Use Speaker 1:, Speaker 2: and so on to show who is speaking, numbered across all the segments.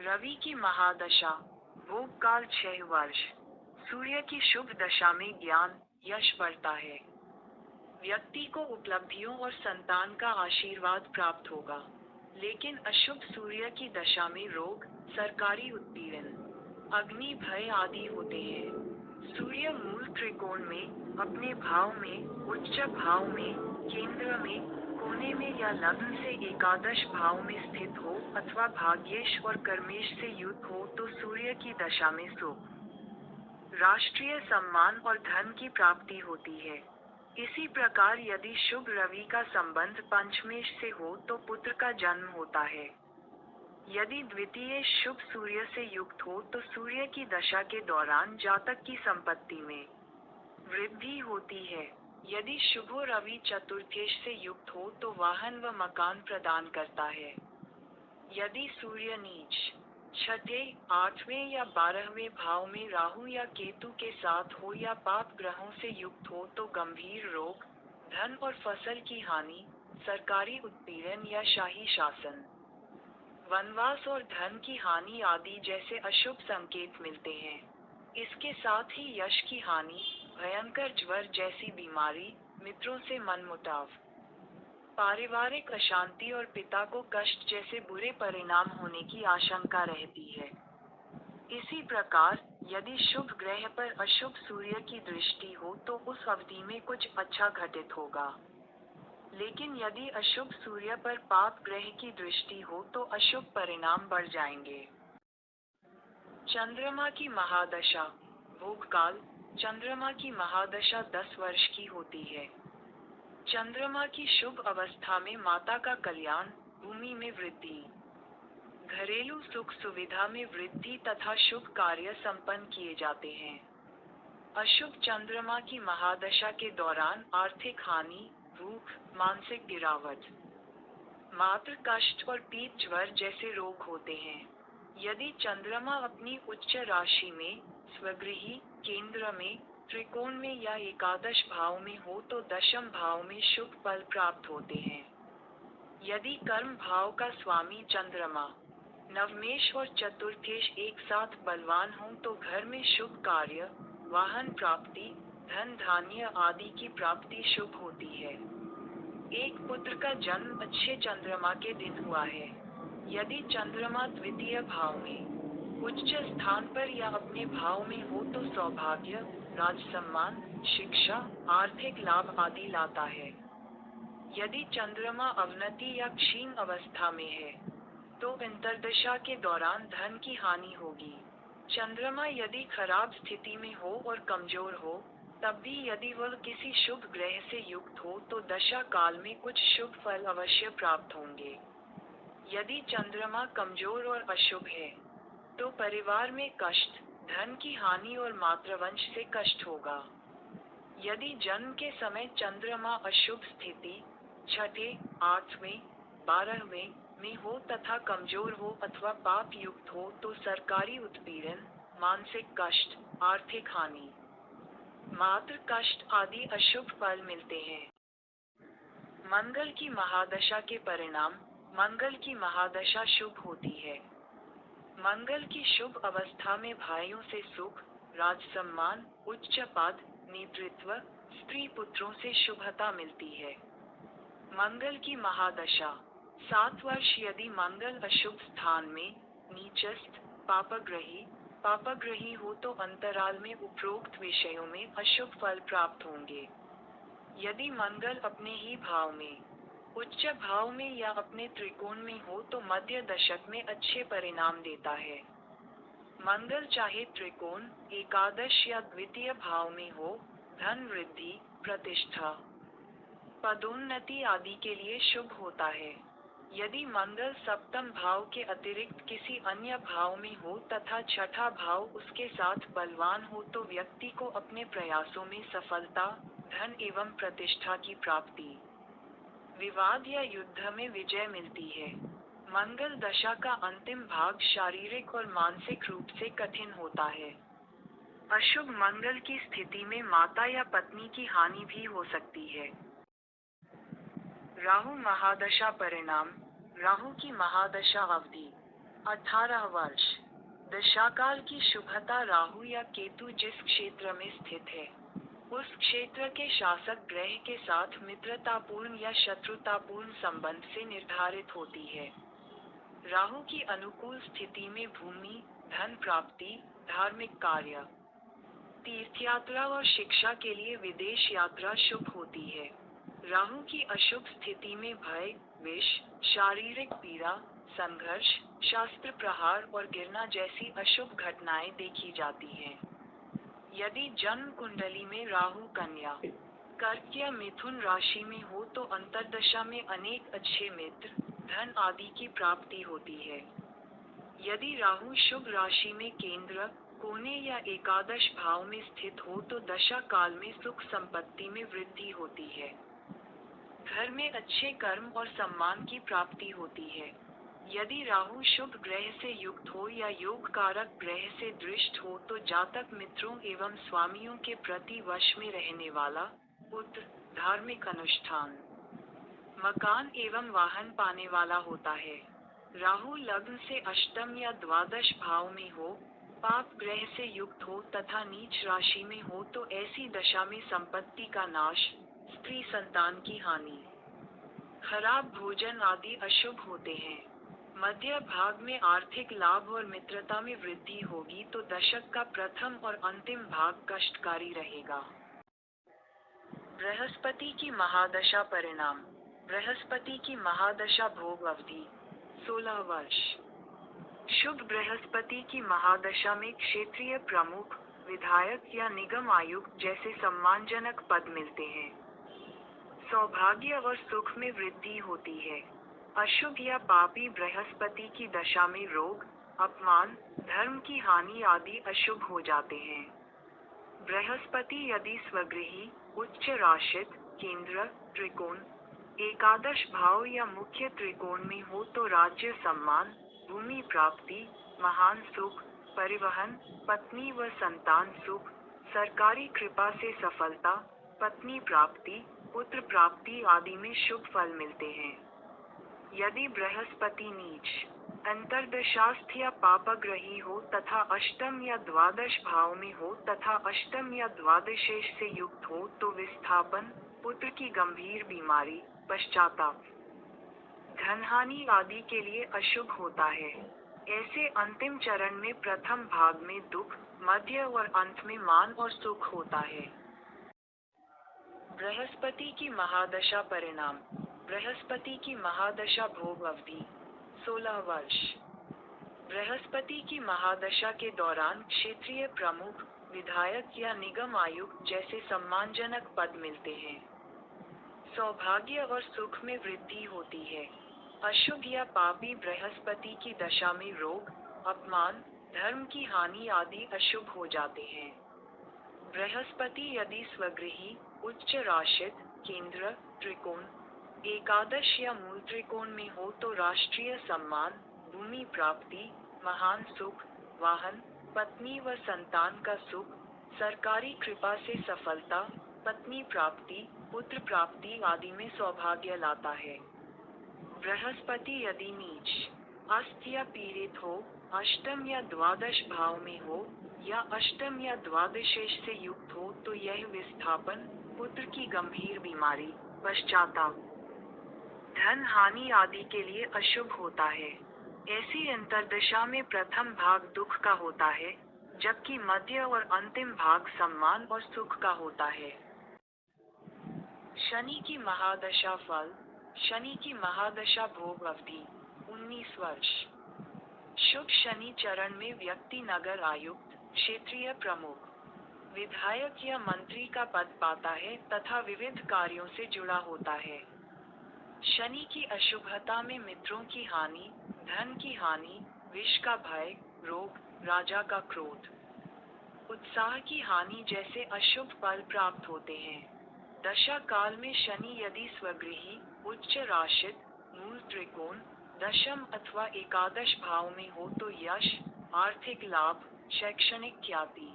Speaker 1: रवि की महादशा, भोग काल 6 वर्ष। सूर्य की शुभ दशा में ज्ञान, यश बढ़ता है। व्यक्ति को उपलब्धियों और संतान का आशीर्वाद प्राप्त होगा। लेकिन अशुभ सूर्य की दशा में रोग, सरकारी उत्पीड़न, अग्नि भय आदि होते हैं। सूर्य मूल त्रिकोण में, अपने भाव में, उच्च भाव में, केंद्र में, कोने में या लग्न से एकादश भाव में स्थित हो अथवा भाग्येश और कर्मेश से युक्त हो तो सूर्य की दशा में सुख, राष्ट्रीय सम्मान और धन की प्राप्ति होती है। इसी प्रकार यदि शुभ रवि का संबंध पंचमेश से हो तो पुत्र का जन्म होता है। यदि द्वितीय शुभ सूर्य से युक्त हो तो सूर्य की दशा के दौरान जातक की संपत्ति में वृद्धि होती है। यदि शुभ रवि चतुर्थेश से युक्त हो तो वाहन व मकान प्रदान करता है। यदि सूर्य नीच, छठे, 8वें या 12वें भाव में राहु या केतु के साथ हो या पाप ग्रहों से युक्त हो तो गंभीर रोग, धन और फसल की हानि, सरकारी उत्पीड़न या शाही शासन, वनवास और धन की हानि आदि जैसे अशुभ संकेत मिलते हैं। इसके साथ ही यश की हानि, भयंकर ज्वर जैसी बीमारी, मित्रों से मनमुटाव, पारिवारिक अशांति और पिता को कष्ट जैसे बुरे परिणाम होने की आशंका रहती है। इसी प्रकार, यदि शुभ ग्रह पर अशुभ सूर्य की दृष्टि हो तो उस अवधि में कुछ अच्छा घटित होगा। लेकिन यदि अशुभ सूर्य पर पाप ग्रह की दृष्टि हो तो अशुभ परिणाम बढ़ जाएंगे। चंद्रमा की महादशा, भोग काल। चंद्रमा की महादशा 10 वर्ष की होती है। चंद्रमा की शुभ अवस्था में माता का कल्याण, भूमि में वृद्धि, घरेलू सुख सुविधा में वृद्धि तथा शुभ कार्य संपन्न किए जाते हैं। अशुभ चंद्रमा की महादशा के दौरान आर्थिक हानि, भूख, मानसिक गिरावट, मातृ कष्ट और पीत ज्वर जैसे रोग होते हैं। यदि चंद्रमा अपनी उच्च राशि में, स्वगृही, केंद्र में, त्रिकोण में या एकादश भाव में हो तो दशम भाव में शुभ फल प्राप्त होते हैं। यदि कर्म भाव का स्वामी चंद्रमा, नवमेश और चतुर्थेश एक साथ बलवान हो तो घर में शुभ कार्य, वाहन प्राप्ति, धन धान्य आदि की प्राप्ति शुभ होती है। एक पुत्र का जन्म अच्छे चंद्रमा के दिन हुआ है। यदि चंद्रमा द्वितीय भाव में, उच्च स्थान पर या अपने भाव में हो तो सौभाग्य, राजसम्मान, शिक्षा, आर्थिक लाभ आदि लाता है। यदि चंद्रमा अवनति या क्षीण अवस्था में है, तो अंतर्दशा के दौरान धन की हानि होगी। चंद्रमा यदि खराब स्थिति में हो और कमजोर हो, तब भी यदि वह किसी शुभ ग्रह से युक्त हो तो दशा काल में कुछ शुभ फल अवश्य प्राप्त होंगे। यदि चंद्रमा कमजोर और अशुभ है, तो परिवार में कष्ट, धन की हानि और मातृवंश से कष्ट होगा। यदि जन्म के समय चंद्रमा अशुभ स्थिति, छठे, 8वें, 12वें में हो तथा कमजोर हो अथवा पाप युक्त हो तो सरकारी उत्पीड़न, मानसिक कष्ट, आर्थिक हानि, मातृ कष्ट आदि अशुभ फल मिलते हैं। मंगल की महादशा के परिणाम। मंगल की महादशा शुभ होती है। मंगल की शुभ अवस्था में भाइयों से सुख, राजसम्मान, उच्च पद, नेतृत्व, स्त्री पुत्रों से शुभता मिलती है। मंगल की महादशा 7 वर्ष। यदि मंगल अशुभ स्थान में, नीचस्थ, पापग्रही हो तो अंतराल में उपरोक्त विषयों में अशुभ फल प्राप्त होंगे। यदि मंगल अपने ही भाव में, उच्च भाव में या अपने त्रिकोण में हो तो मध्य दशक में अच्छे परिणाम देता है। मंगल चाहे त्रिकोण, एकादश या द्वितीय भाव में हो, धन वृद्धि, प्रतिष्ठा, पदोन्नति आदि के लिए शुभ होता है। यदि मंगल सप्तम भाव के अतिरिक्त किसी अन्य भाव में हो तथा छठा भाव उसके साथ बलवान हो तो व्यक्ति को अपने प्रयासों में सफलता, धन एवं प्रतिष्ठा की प्राप्ति, विवाद या युद्ध में विजय मिलती है। मंगल दशा का अंतिम भाग शारीरिक और मानसिक रूप से कठिन होता है। अशुभ मंगल की स्थिति में माता या पत्नी की हानि भी हो सकती है। राहु महादशा परिणाम। राहु की महादशा अवधि। 18 वर्ष। दशाकाल की शुभता राहु या केतु जिस क्षेत्र में स्थित है, उस क्षेत्र के शासक ग्रह के साथ मित्रतापूर्ण या शत्रुतापूर्ण संबंध से निर्धारित होती है। राहु की अनुकूल स्थिति में भूमि, धन प्राप्ति, धार्मिक कार्य, तीर्थयात्रा और शिक्षा के लिए विदेश यात्रा शुभ होती है। राहु की अशुभ स्थिति में भय, विष, शारीरिक पीड़ा, संघर्ष, शास्त्र प्रहार और गिरना जैसी अशुभ घटनाएं देखी जाती हैं। यदि जन्म कुंडली में राहु कन्या, कर्क या मिथुन राशि में हो तो अंतर्दशा में अनेक अच्छे मित्र, धन आदि की प्राप्ति होती है। यदि राहु शुभ राशि में केंद्र, कोने या एकादश भाव में स्थित हो तो दशा काल में सुख संपत्ति में वृद्धि होती है। घर में अच्छे कर्म और सम्मान की प्राप्ति होती है। यदि राहु शुभ ग्रह से युक्त हो या योग कारक ग्रह से दृष्ट हो तो जातक मित्रों एवं स्वामियों के प्रति वश में रहने वाला, पुत्र, धार्मिक अनुष्ठान, मकान एवं वाहन पाने वाला होता है। राहु लग्न से अष्टम या द्वादश भाव में हो, पाप ग्रह से युक्त हो तथा नीच राशि में हो तो ऐसी दशा में संपत्ति का नाश, स्त्री संतान की हानि, खराब भोजन आदि अशुभ होते हैं। मध्य भाग में आर्थिक लाभ और मित्रता में वृद्धि होगी तो दशक का प्रथम और अंतिम भाग कष्टकारी रहेगा। बृहस्पति की महादशा परिणाम। बृहस्पति की महादशा भोग अवधि 16 वर्ष। शुभ बृहस्पति की महादशा में क्षेत्रीय प्रमुख, विधायक या निगम आयुक्त जैसे सम्मानजनक पद मिलते हैं। सौभाग्य और सुख में वृद्धि होती है। अशुभ या पापी बृहस्पति की दशा में रोग, अपमान, धर्म की हानि आदि अशुभ हो जाते हैं। बृहस्पति यदि स्वगृही, उच्च राशित, केंद्र, त्रिकोण, एकादश भाव या मुख्य त्रिकोण में हो तो राज्य सम्मान, भूमि प्राप्ति, महान सुख, परिवहन, पत्नी व संतान सुख, सरकारी कृपा से सफलता, पत्नी प्राप्ति, पुत्र प्राप्ति आदि में शुभ फल मिलते हैं। यदि बृहस्पति नीच, अंतर्दशास्थ या पापग्रही हो तथा अष्टम या द्वादश भाव में हो तथा अष्टम या द्वादशेश से युक्त हो तो विस्थापन, पुत्र की गंभीर बीमारी, पश्चाताप, धनहानि आदि के लिए अशुभ होता है। ऐसे अंतिम चरण में प्रथम भाग में दुख, मध्य और अंत में मान और सुख होता है। बृहस्पति की महादशा परिणाम। बृहस्पति की महादशा भोग अवधि 16 वर्ष। बृहस्पति की महादशा के दौरान क्षेत्रीय प्रमुख, विधायक या निगम आयुक्त जैसे सम्मानजनक पद मिलते हैं। सौभाग्य और सुख में वृद्धि होती है। अशुभ या पापी बृहस्पति की दशा में रोग, अपमान, धर्म की हानि आदि अशुभ हो जाते हैं। बृहस्पति यदि स्वगृही, उच्च राशित, केंद्र, त्रिकोण, एकादश या मूल त्रिकोण में हो तो राष्ट्रीय सम्मान, भूमि प्राप्ति, महान सुख, वाहन, पत्नी व संतान का सुख, सरकारी कृपा से सफलता, पत्नी प्राप्ति, पुत्र प्राप्ति आदि में सौभाग्य लाता है। बृहस्पति यदि नीच, अस्त या पीड़ित हो, अष्टम या द्वादश भाव में हो या अष्टम या द्वादशेश से युक्त हो तो यह विस्थापन, पुत्र की गंभीर बीमारी, पश्चाताप, धन हानि आदि के लिए अशुभ होता है। ऐसी अंतर्दशा में प्रथम भाग दुख का होता है, जबकि मध्य और अंतिम भाग सम्मान और सुख का होता है। शनि की महादशा फल। शनि की महादशा भोग अवधि 19 वर्ष। शुभ शनि चरण में व्यक्ति नगर आयुक्त, क्षेत्रीय प्रमुख, विधायक या मंत्री का पद पाता है तथा विविध कार्यों से जुड़ा होता है। शनि की अशुभता में मित्रों की हानि, धन की हानि, विष का भय, रोग, राजा का क्रोध, उत्साह की हानि जैसे अशुभ फल प्राप्त होते हैं। दशा काल में शनि यदि स्वगृही, उच्च राशित, मूल त्रिकोण, दशम अथवा एकादश भाव में हो तो यश, आर्थिक लाभ, शैक्षणिक ख्याति,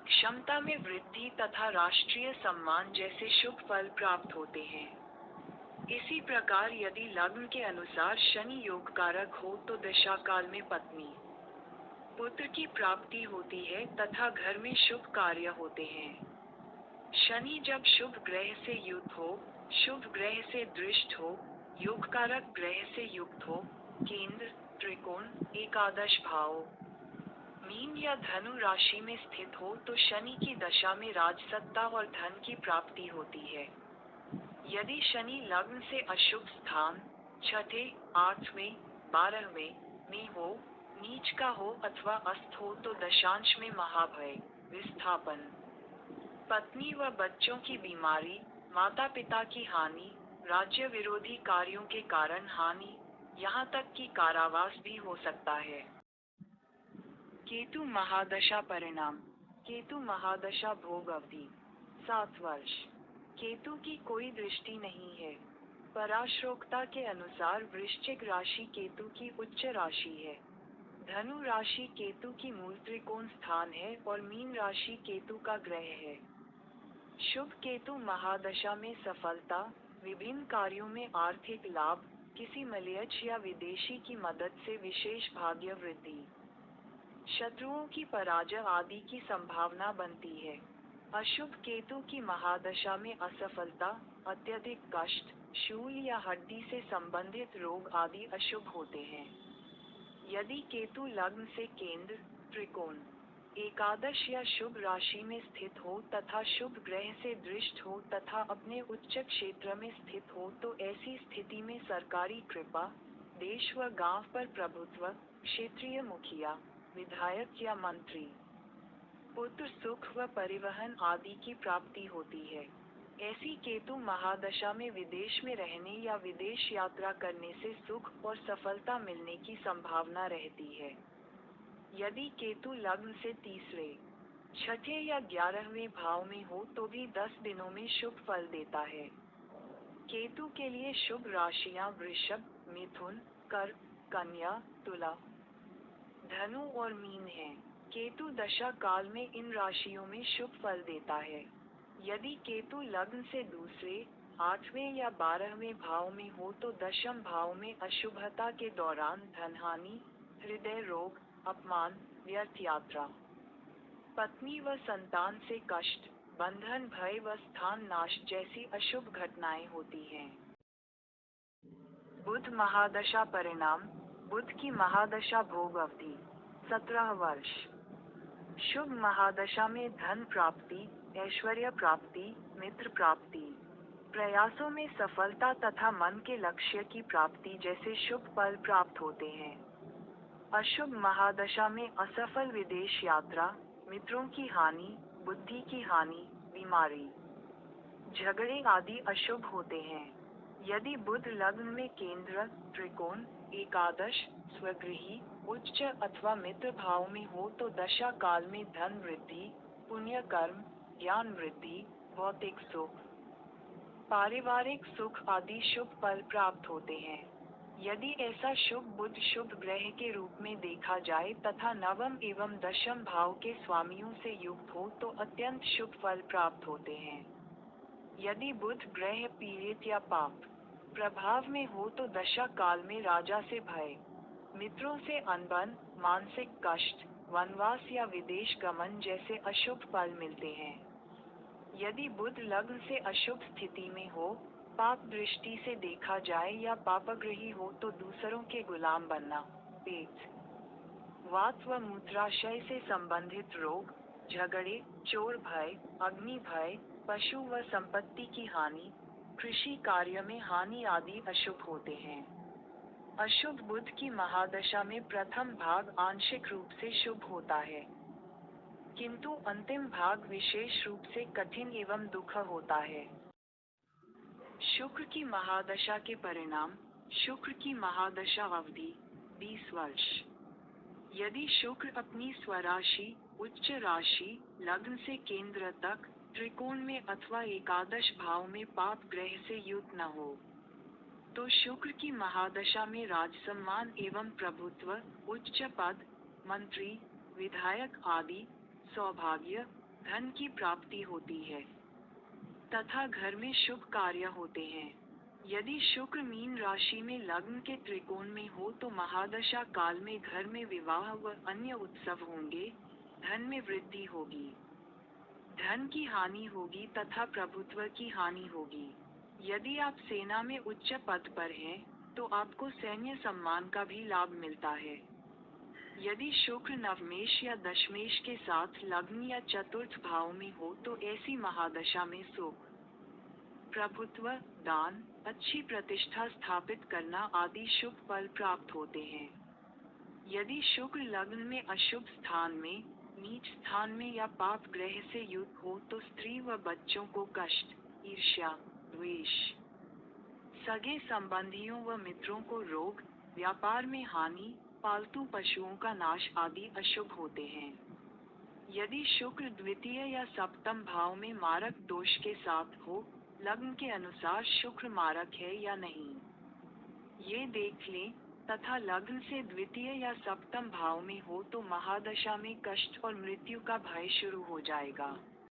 Speaker 1: क्षमता में वृद्धि तथा राष्ट्रीय सम्मान जैसे शुभ फल प्राप्त होते हैं। इसी प्रकार यदि लग्न के अनुसार शनि योग कारक हो तो दशा काल में पत्नी पुत्र की प्राप्ति होती है तथा घर में शुभ कार्य होते हैं। शनि जब शुभ ग्रह से युक्त हो, शुभ ग्रह से दृष्ट हो, योग कारक ग्रह से युक्त हो, केंद्र, त्रिकोण, एकादश भाव, मीन या धनु राशि में स्थित हो तो शनि की दशा में राजसत्ता और धन की प्राप्ति होती है। यदि शनि लग्न से अशुभ स्थान, छठे, 8वें, 12वें में हो, नीच का हो अथवा अस्त हो तो दशांश में महाभय, विस्थापन, पत्नी व बच्चों की बीमारी, माता पिता की हानि, राज्य विरोधी कार्यों के कारण हानि, यहाँ तक कि कारावास भी हो सकता है। केतु महादशा परिणाम। केतु महादशा भोग अवधि 7 वर्ष। केतु की कोई दृष्टि नहीं है। पराश्रोक्ता के अनुसार वृश्चिक राशि केतु की उच्च राशि है, धनु राशि केतु की मूल त्रिकोण स्थान है और मीन राशि केतु का ग्रह है। शुभ केतु महादशा में सफलता, विभिन्न कार्यों में आर्थिक लाभ, किसी मलयाच या विदेशी की मदद से विशेष भाग्य वृद्धि, शत्रुओं की पराजय आदि की संभावना बनती है। अशुभ केतु की महादशा में असफलता, अत्यधिक कष्ट, शूल या हड्डी से संबंधित रोग आदि अशुभ होते हैं। यदि केतु लग्न से केंद्र, त्रिकोण, एकादश या शुभ राशि में स्थित हो तथा शुभ ग्रह से दृष्ट हो तथा अपने उच्च क्षेत्र में स्थित हो तो ऐसी स्थिति में सरकारी कृपा, देश व गांव पर प्रभुत्व, क्षेत्रीय मुखिया, विधायक या मंत्री, पुत्र सुख व परिवहन आदि की प्राप्ति होती है। ऐसी केतु महादशा में विदेश में रहने या विदेश यात्रा करने से सुख और सफलता मिलने की संभावना रहती है। यदि केतु लग्न से तीसरे, छठे या 11वें भाव में हो तो भी 10 दिनों में शुभ फल देता है। केतु के लिए शुभ राशियां वृषभ, मिथुन, कर्क, कन्या, तुला, धनु और मीन हैं। केतु दशा काल में इन राशियों में शुभ फल देता है। यदि केतु लग्न से दूसरे, 8वें या 12वें भाव में हो तो दशम भाव में अशुभता के दौरान धनहानि, हृदय रोग, अपमान, व्यर्थ यात्रा, पत्नी व संतान से कष्ट, बंधन भय व स्थान नाश जैसी अशुभ घटनाएं होती हैं। बुध महादशा परिणाम। बुध की महादशा भोग अवधि 17 वर्ष। शुभ महादशा में धन प्राप्ति, ऐश्वर्य प्राप्ति, मित्र प्राप्ति, प्रयासों में सफलता तथा मन के लक्ष्य की प्राप्ति जैसे शुभ फल प्राप्त होते हैं। अशुभ महादशा में असफल विदेश यात्रा, मित्रों की हानि, बुद्धि की हानि, बीमारी, झगड़े आदि अशुभ होते हैं। यदि बुध लग्न में केंद्र, त्रिकोण, एकादश, स्वगृही, उच्च अथवा मित्र भाव में हो तो दशा काल में धन वृद्धि, पुण्य कर्म, ज्ञान वृद्धि, भौतिक सुख, पारिवारिक सुख आदि शुभ फल प्राप्त होते हैं। यदि ऐसा शुभ बुध शुभ ग्रह के रूप में देखा जाए तथा नवम एवं दशम भाव के स्वामियों से युक्त हो तो अत्यंत शुभ फल प्राप्त होते हैं। यदि बुध ग्रह पीड़ित या पाप प्रभाव में हो तो दशा काल में राजा से भय, मित्रों से अनबन, मानसिक कष्ट, वनवास या विदेश गमन जैसे अशुभ फल मिलते हैं। यदि बुध लग्न से अशुभ स्थिति में हो, पाप दृष्टि से देखा जाए या पापग्रही हो तो दूसरों के गुलाम बनना, पेट, वात व मूत्राशय से संबंधित रोग, झगड़े, चोर भय, अग्नि भय, पशु व संपत्ति की हानि, कृषि कार्य में हानि आदि अशुभ होते हैं। अशुभ बुध की महादशा में प्रथम भाग आंशिक रूप से शुभ होता है, किंतु अंतिम भाग विशेष रूप से कठिन एवं दुख होता है। शुक्र की महादशा के परिणाम। शुक्र की महादशा अवधि 20 वर्ष। यदि शुक्र अपनी स्वराशि, उच्च राशि, लग्न से केंद्र तक, त्रिकोण में अथवा एकादश भाव में पाप ग्रह से युक्त न हो, तो शुक्र की महादशा में राजसम्मान एवं प्रभुत्व, उच्च पद, मंत्री, विधायक आदि, सौभाग्य, धन की प्राप्ति होती है तथा घर में शुभ कार्य होते हैं। यदि शुक्र मीन राशि में लग्न के त्रिकोण में हो तो महादशा काल में घर में विवाह व अन्य उत्सव होंगे, धन में वृद्धि होगी, धन की हानि होगी तथा प्रभुत्व की हानि होगी। यदि आप सेना में उच्च पद पर हैं, तो आपको सैन्य सम्मान का भी लाभ मिलता है। यदि शुक्र नवमेश या दशमेश के साथ लग्न या चतुर्थ भाव में हो तो ऐसी महादशा में सुख, प्रभुत्व, दान, अच्छी प्रतिष्ठा स्थापित करना आदि शुभ फल प्राप्त होते हैं। यदि शुक्र लग्न में अशुभ स्थान में, नीच स्थान में या पाप ग्रह से युक्त हो तो स्त्री व बच्चों को कष्ट, ईर्ष्या, द्वेष, सगे संबंधियों व मित्रों को रोग, व्यापार में हानि, पालतू पशुओं का नाश आदि अशुभ होते हैं। यदि शुक्र द्वितीय या सप्तम भाव में मारक दोष के साथ हो, लग्न के अनुसार शुक्र मारक है या नहीं, ये देख लें, तथा लग्न से द्वितीय या सप्तम भाव में हो तो महादशा में कष्ट और मृत्यु का भय शुरू हो जाएगा।